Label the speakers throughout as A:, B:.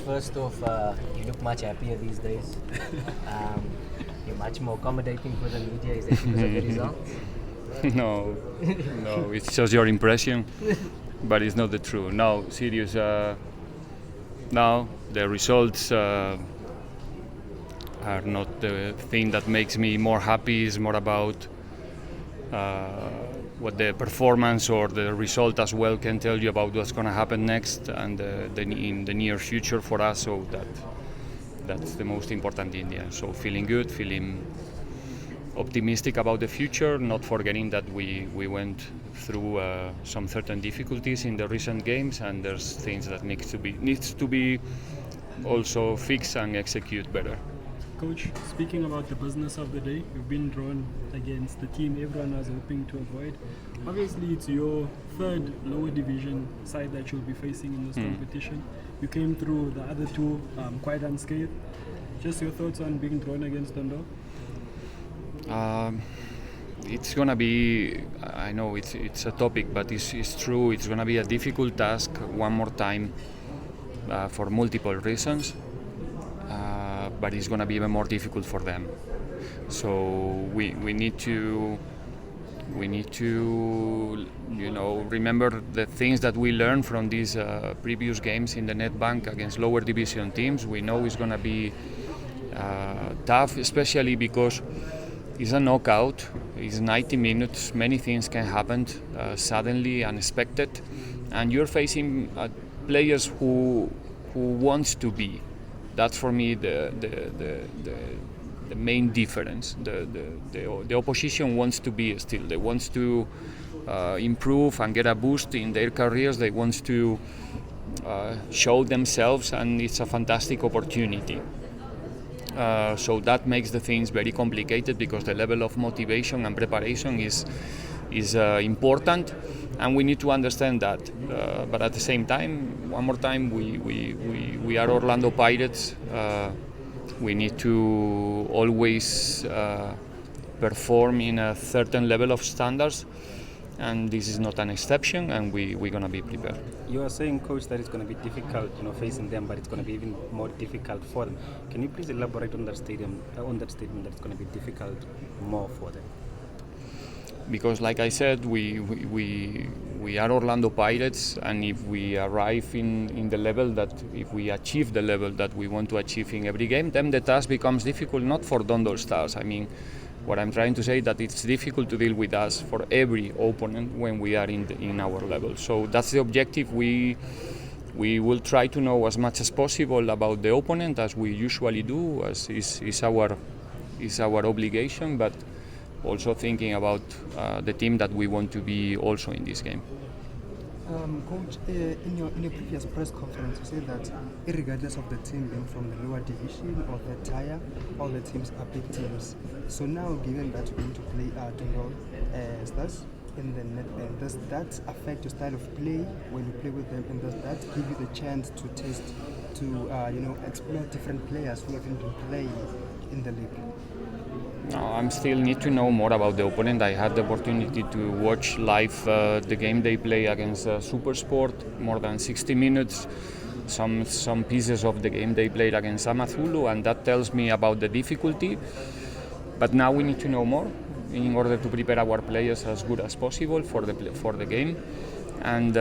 A: first off, you look much happier these days. You're much more accommodating for the media. Is that because of the results?
B: No, no, it's just your impression, but it's not the truth. No, serious. Now the results are not the thing that makes me more happy. It's more about what the performance or the result as well can tell you about what's going to happen next and in the near future for us. So that's the most important in the end. So feeling good, feeling optimistic about the future, not forgetting that we went through some certain difficulties in the recent games, and there's things that needs to be also fixed and execute better.
C: Coach, speaking about the business of the day, you've been drawn against the team everyone was hoping to avoid. Obviously, it's your third lower division side that you'll be facing in this competition. You came through the other two quite unscathed. Just your thoughts on being drawn against Dondol?
B: It's gonna be, I know it's a topic, but it's true, it's gonna be a difficult task one more time for multiple reasons, but it's gonna be even more difficult for them. So we need to remember the things that we learned from these previous games in the Netbank against lower division teams. We know it's gonna be tough, especially because it's a knockout, it's 90 minutes, many things can happen suddenly, unexpected, and you're facing players who wants to be. That's for me the main difference. The opposition wants to be still, they want to improve and get a boost in their careers, they want to show themselves, and it's a fantastic opportunity. So that makes the things very complicated because the level of motivation and preparation is important, and we need to understand that. But at the same time, one more time, we are Orlando Pirates. We need to always perform in a certain level of standards, and this is not an exception, and we're going to be prepared.
D: You are saying, Coach, that it's going to be difficult, facing them, but it's going to be even more difficult for them. Can you please elaborate on that statement that it's going to be difficult more for them?
B: Because, like I said, we are Orlando Pirates, and if we arrive in the level that, if we achieve the level that we want to achieve in every game, then the task becomes difficult, not for Dondol Stars. I mean, what I'm trying to say is that it's difficult to deal with us for every opponent when we are in our level. So that's the objective. We will try to know as much as possible about the opponent as we usually do, as is our obligation, but also thinking about the team that we want to be also in this game.
E: Coach, in your previous press conference, you said that regardless of the team being from the lower division or the tier, all the teams are big teams. So now, given that you're going to play Dondol Stars in the Netbank, does that affect your style of play when you play with them, and does that give you the chance to test, to explore different players who haven't been playing in the league?
B: I still need to know more about the opponent. I had the opportunity to watch live the game they play against Supersport, more than 60 minutes, some pieces of the game they played against Amazulu, and that tells me about the difficulty. But now we need to know more in order to prepare our players as good as possible for the game. And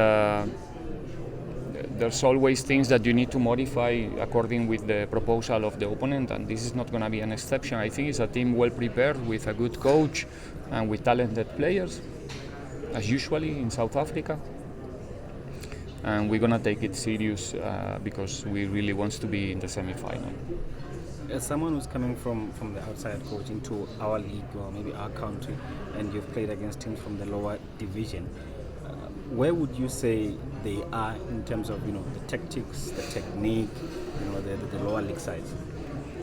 B: there's always things that you need to modify according with the proposal of the opponent, and this is not going to be an exception. I think it's a team well prepared with a good coach and with talented players, as usually in South Africa. And we're going to take it serious because we really want to be in the semi-final.
D: As someone who's coming from the outside, coach, into our league or maybe our country, and you've played against teams from the lower division, where would you say they are in terms of the tactics, the technique, the lower league sides?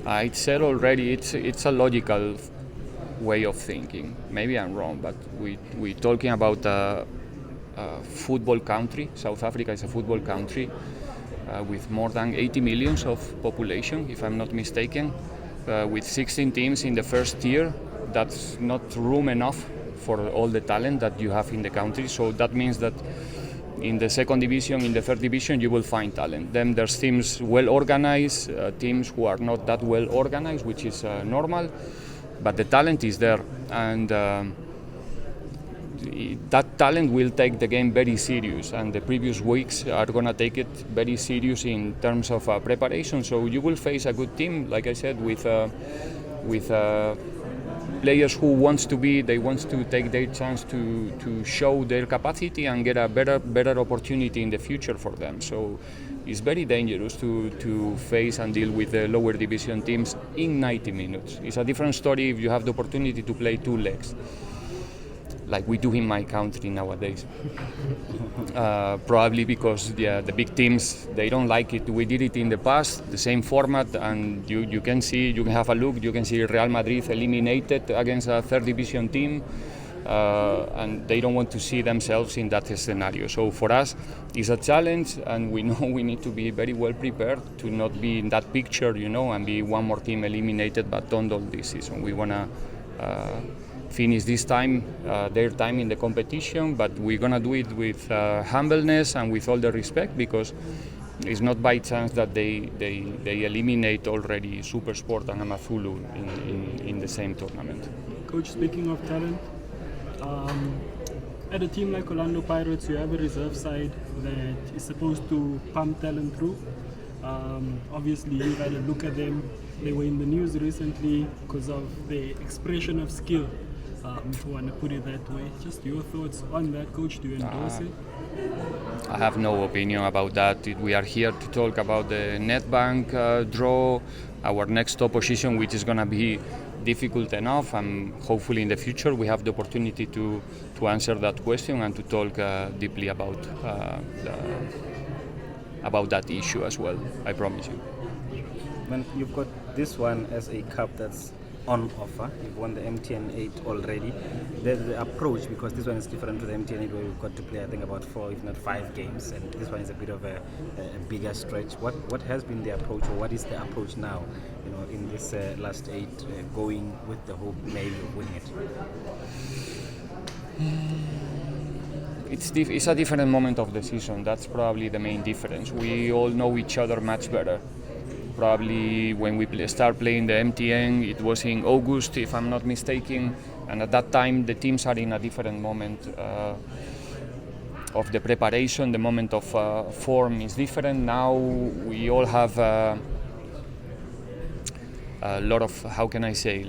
B: I said already, it's a logical way of thinking. Maybe I'm wrong, but we're talking about a football country. South Africa is a football country with more than 80 million of population, if I'm not mistaken, with 16 teams in the first tier. That's not room enough for all the talent that you have in the country. So that means that in the second division, in the third division, you will find talent. Then there's teams well organized, teams who are not that well organized, which is normal, but the talent is there, and that talent will take the game very serious, and the previous weeks are going to take it very serious in terms of preparation. So you will face a good team, like I said, with players who want to take their chance to show their capacity and get a better opportunity in the future for them. So it's very dangerous to face and deal with the lower division teams in 90 minutes. It's a different story if you have the opportunity to play 2 legs, like we do in my country nowadays. Probably because the big teams, they don't like it. We did it in the past, the same format, and you can see, you can have a look, you can see Real Madrid eliminated against a third division team, and they don't want to see themselves in that scenario. So for us, it's a challenge, and we know we need to be very well prepared to not be in that picture, and be one more team eliminated by Dondol this season. We want to finish this time, their time in the competition, but we're gonna do it with humbleness and with all the respect, because it's not by chance that they eliminate already Supersport and Amazulu in the same tournament.
C: Coach, speaking of talent, at a team like Orlando Pirates, you have a reserve side that is supposed to pump talent through. Obviously, you've had a look at them. They were in the news recently because of the expression of skill, if you want to put it that way. Just your thoughts on that, Coach. Do you endorse it?
B: I have no opinion about that. We are here to talk about the Netbank draw, our next opposition, which is going to be difficult enough, and hopefully in the future we have the opportunity to answer that question and to talk deeply about that issue as well. I promise you.
D: When you've got this one as a cup that's on offer, you've won the MTN 8 already. The approach, because this one is different to the MTN 8 where we've got to play, I think, about 4 if not 5 games, and this one is a bit of a bigger stretch. What has been the approach, or what is the approach now, in this last 8, going with the hope maybe of winning it?
B: It's a different moment of the season. That's probably the main difference. We all know each other much better. Probably when we start playing the MTN, it was in August, if I'm not mistaken, and at that time the teams are in a different moment of the preparation. The moment of form is different. Now we all have a lot of, how can I say,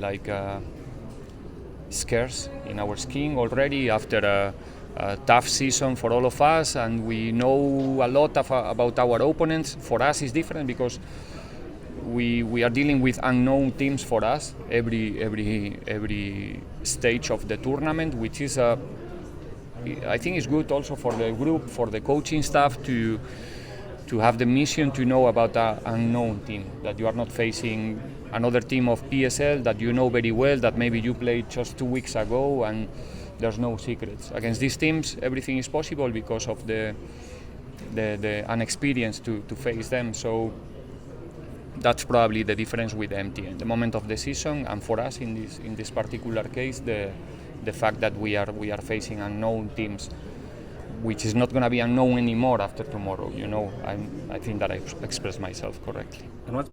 B: scars in our skin already after a tough season for all of us, and we know a lot about our opponents. For us it's different because we are dealing with unknown teams for us every stage of the tournament, which is I think it's good also for the group, for the coaching staff to have the mission to know about an unknown team, that you are not facing another team of PSL that you know very well, that maybe you played just 2 weeks ago, and there's no secrets. Against these teams everything is possible because of the unexperienced to face them. So that's probably the difference with MTN, the moment of the season, and for us in this particular case, the fact that we are facing unknown teams, which is not going to be unknown anymore after tomorrow. I think that I expressed myself correctly.
D: And what